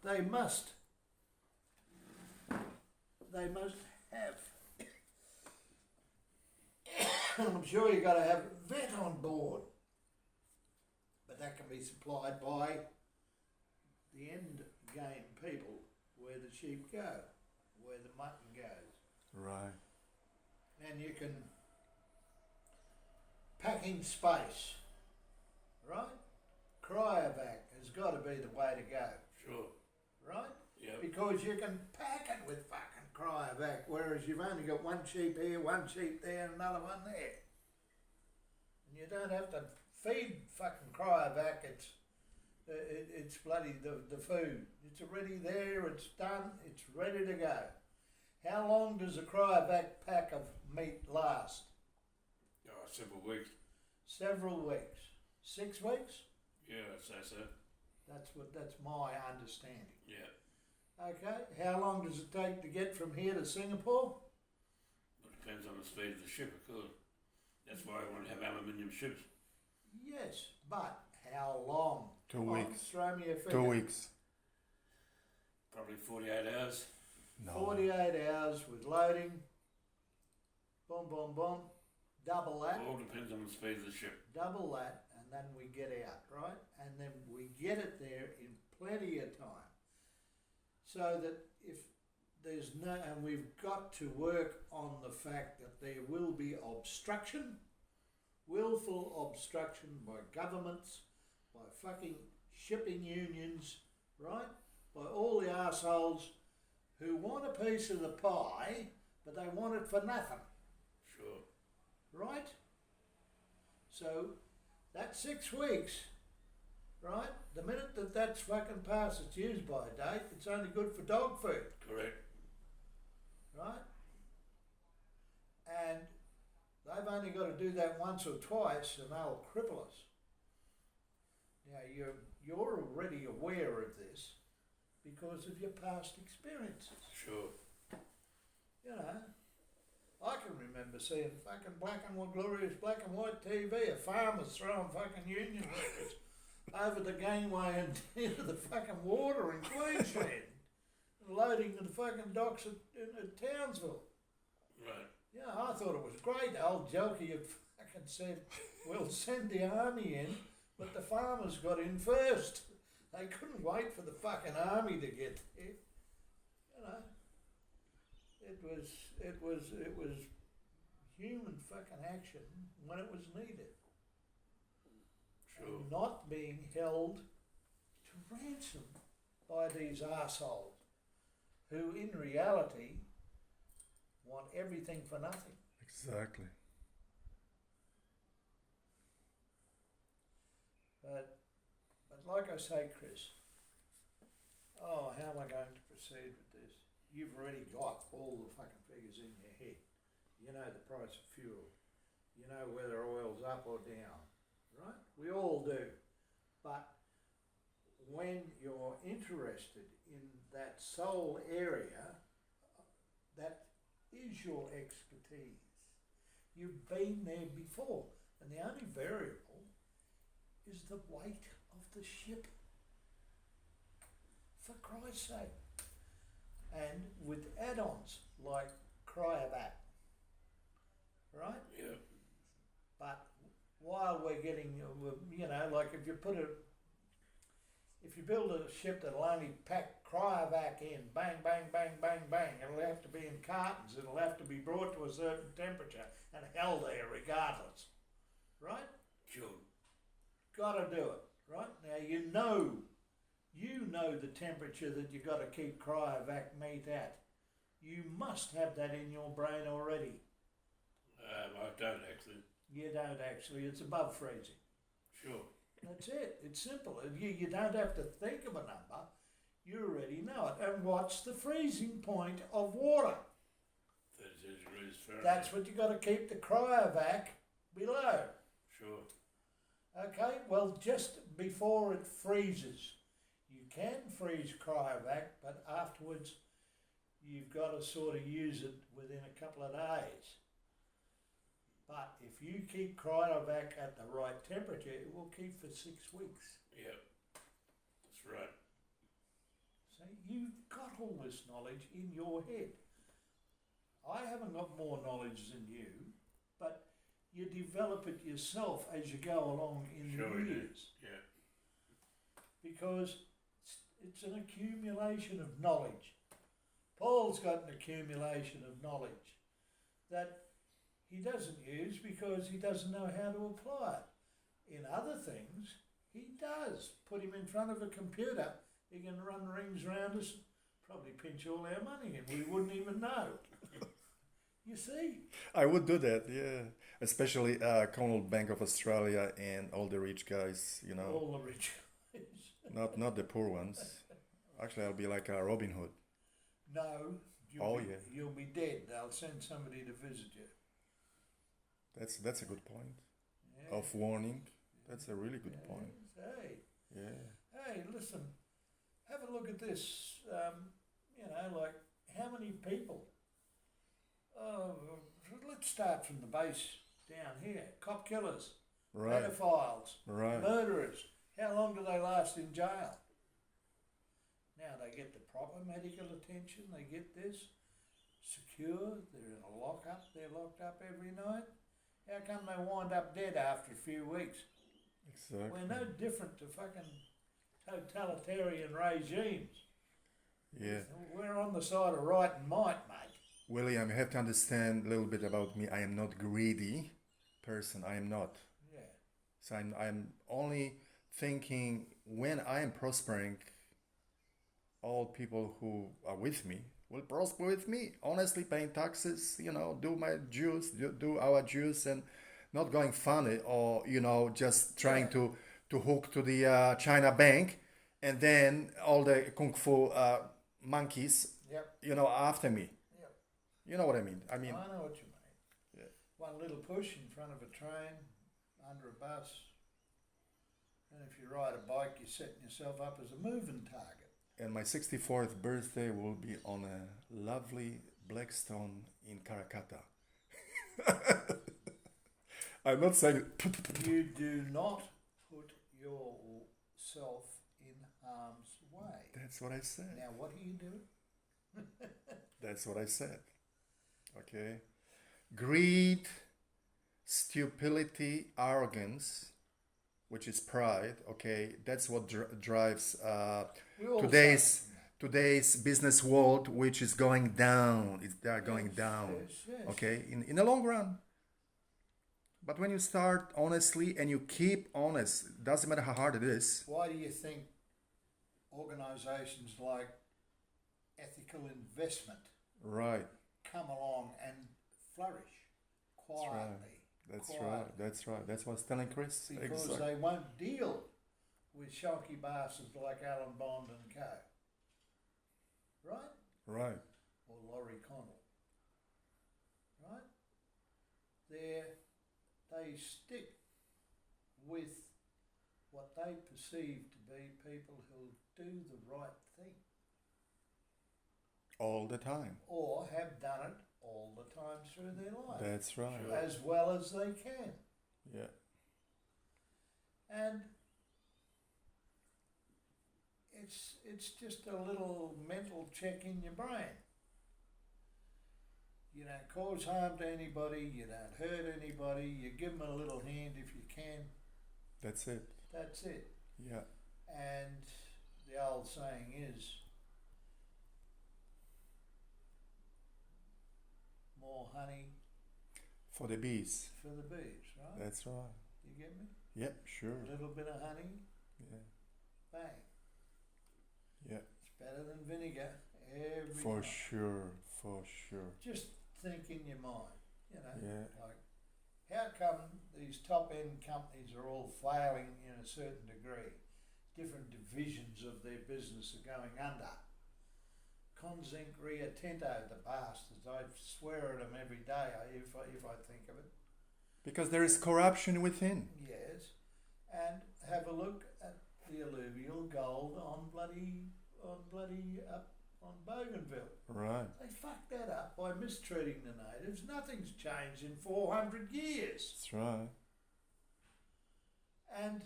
they must have, I'm sure you've got to have a vet on board, but that can be supplied by the end game people where the sheep go, where the mutton goes. Right. And you can, packing space, right? Cryovac has got to be the way to go, Sure. right? Yep. Because you can pack it with fucking cryovac, whereas you've only got one sheep here, one sheep there, another one there. And you don't have to feed fucking cryovac, it's bloody the food. It's already there, it's done, it's ready to go. How long does a cryovac pack of meat last? Oh, several weeks. Several weeks. 6 weeks? Yeah, I'd say so. That's my understanding. Yeah. Okay, how long does it take to get from here to Singapore? Well, it depends on the speed of the ship, of course. That's why I want to have aluminium ships. Yes, but how long? 2 Come on, weeks. throw me a figure. 2 weeks. Probably 48 hours. No. 48 hours with loading. Boom, boom, boom. Double that. All depends on the speed of the ship. Double that, and then we get out, right? And then we get it there in plenty of time. So that if there's no, and we've got to work on the fact that there will be obstruction, willful obstruction by governments, by fucking shipping unions, right? By all the arseholes who want a piece of the pie, but they want it for nothing. Sure. Right? So, that's 6 weeks, right? The minute that's fucking past its use by date, it's only good for dog food, Correct. right? And they've only got to do that once or twice and they'll cripple us. Now, you're already aware of this because of your past experiences. Sure. You know, I can remember seeing fucking glorious black and white TV of farmers throwing fucking union workers over the gangway and into the fucking water in Queensland, and loading the fucking docks at Townsville. Right. Yeah, I thought it was great. Old Jokey had fucking said, we'll send the army in, but the farmers got in first. They couldn't wait for the fucking army to get there. You know. It was human fucking action when it was needed. Sure. And not being held to ransom by these arseholes who in reality want everything for nothing. Exactly. But like I say, Chris, how am I going to proceed with this? You've already got all the fucking figures in your head. You know the price of fuel. You know whether oil's up or down, right? We all do. But when you're interested in that sole area, that is your expertise. You've been there before. And the only variable is the weight of the ship. For Christ's sake. And with add-ons like cryovac, right? Yeah. But while we're getting, like if you build a ship that'll only pack cryovac in, bang, bang, bang, bang, bang, it'll have to be in cartons, it'll have to be brought to a certain temperature and held there regardless, right? Sure. Gotta do it, right? Now you know the temperature that you got to keep cryovac meat at. You must have that in your brain already. I don't actually. You don't actually, it's above freezing. Sure. That's it, it's simple. You don't have to think of a number, you already know it. And what's the freezing point of water? 32 degrees Fahrenheit. That's what you got to keep the cryovac below. Sure. Okay, well just before it freezes, you can freeze cryovac, but afterwards you've got to sort of use it within a couple of days. But if you keep cryovac at the right temperature, it will keep for 6 weeks. Yeah. That's right. you've got all this knowledge in your head. I haven't got more knowledge than you, but you develop it yourself as you go along in Sure the we do. years. Yeah. Because it's an accumulation of knowledge. Paul's got an accumulation of knowledge that he doesn't use because he doesn't know how to apply it. In other things, he does. Put him in front of a computer, he can run rings around us, probably pinch all our money and we wouldn't even know. You see? I would do that, yeah. Especially Commonwealth Bank of Australia and all the rich guys, you know. All the rich guys. Not the poor ones. Actually, I'll be like a Robin Hood. No, you'll be dead. They'll send somebody to visit you. That's a good point. Yeah. Of warning. That's a really good point. Hey, Yeah. listen, have a look at this. Like how many people? Let's start from the base down here. Cop killers, Right. pedophiles, Right. murderers. How long do they last in jail? Now they get the proper medical attention. They get this secure. They're in a lockup. They're locked up every night. How come they wind up dead after a few weeks? Exactly. We're no different to fucking totalitarian regimes. Yeah. We're on the side of right and might, mate. William, you have to understand a little bit about me. I am not greedy person. I am not. Yeah. So I'm only thinking when I am prospering, all people who are with me will prosper with me. Honestly, paying taxes, do my dues, do our dues, and not going funny or, just trying to hook to the China bank and then all the kung fu monkeys, Yep. After me. Yep. You know what I mean? I I mean, know what you mean. Yeah. One little push in front of a train, under a bus, and if you ride a bike, you're setting yourself up as a moving target. and my 64th birthday will be on a lovely Blackstone in Karakata. I'm not saying You do not put yourself in harm's way. that's what I said. Now, what are you doing? That's what I said. Okay. Greed, stupidity, arrogance, which is pride. Okay, that's what drives We all today's suffer from today's business world, which is going down. They are that. going Yes, down. yes. Okay, in the long run. But when you start honestly and you keep honest, doesn't matter how hard it is. Why do you think organisations like Ethical Investment Right. come along and flourish quietly? That's Quietly. right. That's right. That's what I was telling Chris. Because Exactly. they won't deal with shonky bastards like Alan Bond and co. Right? Right. Or Laurie Connell. Right? They stick with what they perceive to be people who'll do the right thing. All the time. Or have done it all the time through their life. That's right. Sure. As well as they can. Yeah. And it's just a little mental check in your brain. You don't cause harm to anybody, you don't hurt anybody, you give them a little hand if you can, That's it. that's it. Yeah. And the old saying is, more honey For the bees. for the bees, right? That's right. You get me? Yep. Sure. A little bit of honey, Yeah. bang. Yeah. It's better than vinegar every For time. sure. For sure. Just think in your mind, Yeah. like how come these top end companies are all failing in a certain degree? Different divisions of their business are going under. Conzinc, Rio Tinto, the bastards, I swear at them every day if I think of it. Because there is corruption within. Yes, and have a look at the alluvial gold on Bougainville. Right. They fucked that up by mistreating the natives. Nothing's changed in 400 years. That's right. And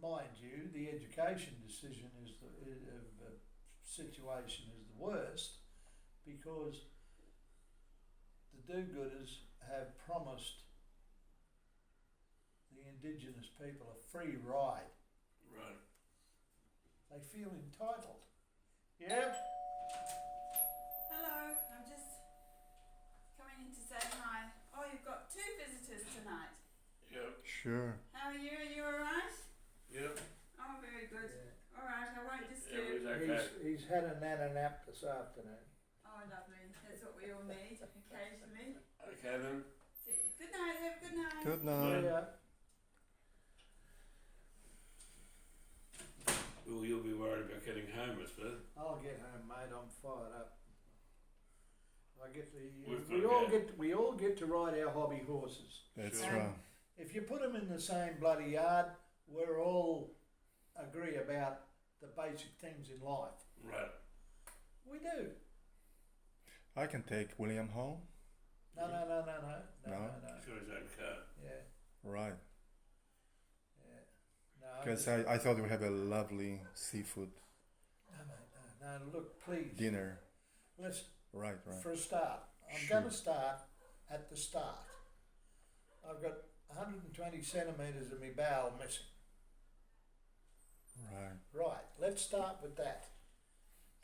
mind you, the education decision situation is the worst, because the do-gooders have promised the Indigenous people a free ride. Right. They feel entitled. Yep. Hello, I'm just coming in to say hi. Oh, you've got 2 visitors tonight. Yep. Sure. How are you? Are you alright? Yep. Oh, very good. Alright, I won't Everything's disturb. okay. He's had a nana nap this afternoon. Oh, lovely. That's what we all need occasionally. Okay then. Good night, have a good night. Good night. Yeah. Well, you'll be worried about getting home, I suppose. I'll get home, mate. I'm fired up. I get to. We've We got all to get. We all get to ride our hobby horses. That's Sure. right. If you put them in the same bloody yard, we're all agree about the basic things in life. Right. We do. I can take William home. No. No? Sure his own car. Yeah. Right. Yeah. No. Because I thought we have a lovely seafood No, mate. No. Look, please. dinner. Listen. Right. For a start, I'm Sure. going to start at the start. I've got 120 centimetres of my bowel missing. Right. Right, let's start with that.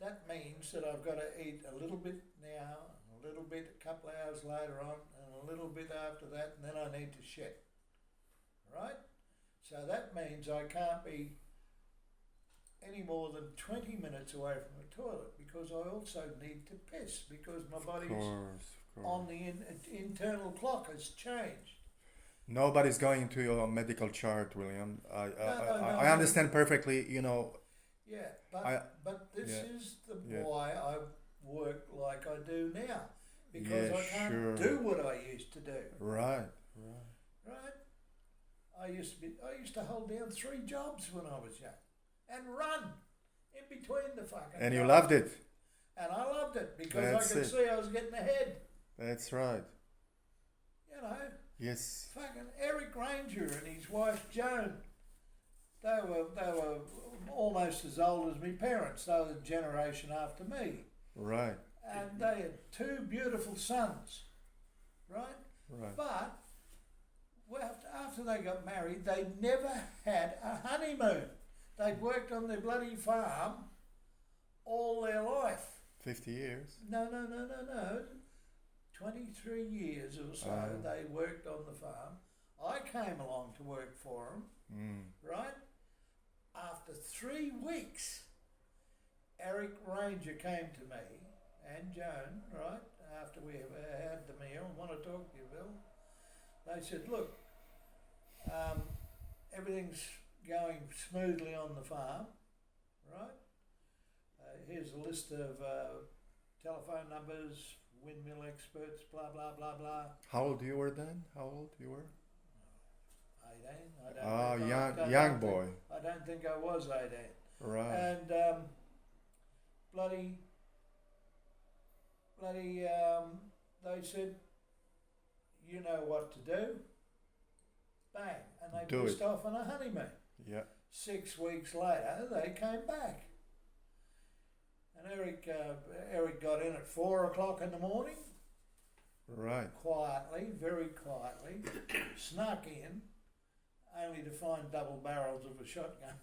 That means that I've got to eat a little bit now, a little bit a couple of hours later on, and a little bit after that, and then I need to shit. Right? So that means I can't be any more than 20 minutes away from the toilet, because I also need to piss, because my Of body's course. on the internal clock has changed. Nobody's going to your medical chart, William. I No. understand perfectly. You know. Yeah, but this yeah, is yeah. why I work like I do now, because Yeah, I can't sure. do what I used to do. Right. Right? I used to hold down 3 jobs when I was young, and run in between the fucking. And you jobs. loved it. And I loved it because That's I could it. see I was getting ahead. That's right. You know, Yes. fucking Eric Ranger and his wife Joan. They were almost as old as my parents. They were the generation after me. Right. And they had 2 beautiful sons, right? Right. But after they got married, they never had a honeymoon. They'd worked on their bloody farm all their life. 50 years. No. 23 years or so they worked on the farm. I came along to work for them, right? After 3 weeks, Eric Ranger came to me and Joan, right, after we had the meal. I want to talk to you, Bill. They said, look, everything's going smoothly on the farm, right? Here's a list of telephone numbers, windmill experts, blah, blah, blah, blah. How old you were then? How old you were? 18. Young boy. I don't think I was 18. Right. And bloody, they said, you know what to do. Bang. And they Do pissed it. off on a honeymoon. Yeah. 6 weeks later, they came back. And Eric got in at 4 o'clock in the morning, Right. quietly, very quietly, snuck in, only to find double barrels of a shotgun.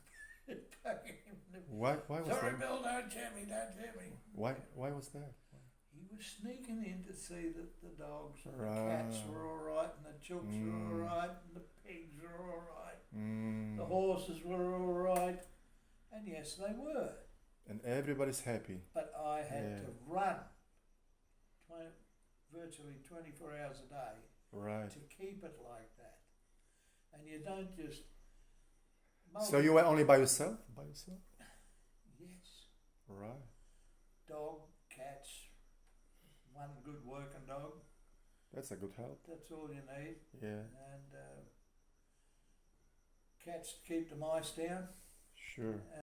Why was Sorry, that? Bill, don't tell me, don't tell me. Why was that? He was sneaking in to see that the dogs and the Right. cats were all right, and the chooks were all right, and the pigs were all right, Mm. the horses were all right, and yes, they were. And everybody's happy. But I had Yeah. to run virtually 24 hours a day Right. to keep it like that. And you don't just... So you were only by yourself? By yourself? Yes. Right. Dog, cats, one good working dog. That's a good help. That's all you need. Yeah. And cats to keep the mice down. Sure.